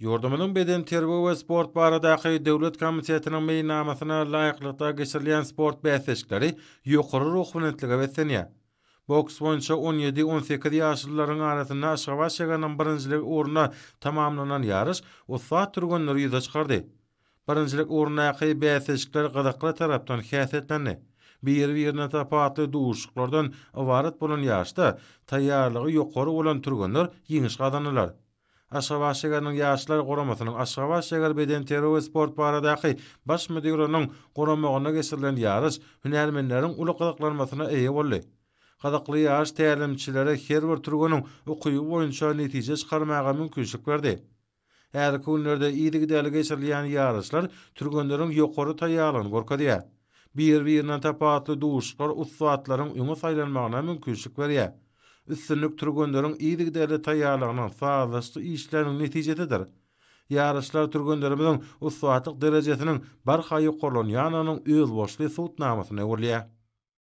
Yurdumynyň Beden terbiýe we sport baradaky döwlet komitetiniň meýnamasyna laýyklykda geçirilýän sport bäsleşikleri ýokary ruhbunetlige besenýär. Boks boýunça 17-18 ýaşlylaryň arasynda Aşgabat şäheriniň birinjilik ugruna tamamlanan ýarış ussat turganlary ýyza çykardy. Birinjilik ugrunaky bäsleşikler gyzykly tarapdan häsiýetlendi. Bir-birine tapatly duşuklardan ibaret bolan ýaşda taýýarlygy ýokary bolan turganlar ýeňiş gazanýarlar. Aşgabat şäheriniň ýaşlar goramasynyň Aşgabat şäher beden terbiýe we sport baradaky baş müdiriniň goramagyna geçirilen ýarış hünärmenleriň uluklanmasyna eýe boldy. Gadakly ýaş tälimçilere her bir turganyň okuýy boýunça netije çykarmaga mümkinçilik berdi. Her günlerde ýygy geçirilýän ýarışlar turganlaryň ýokary taýýarlygyny gorkadýar. Bir-birine tapatly duşuklar ussatlaryň öňe saýlanmagyna mümkinçilik berýär. Üstünlük turganlaryň ýygy taýýarlygynyň fazlasy işleriniň netijesidir. Ýarışlar turganlarymyzyň ussatyk derejesiniň barha ýokarlanýanynyň öz boşly sutnamasyna öwrülýär.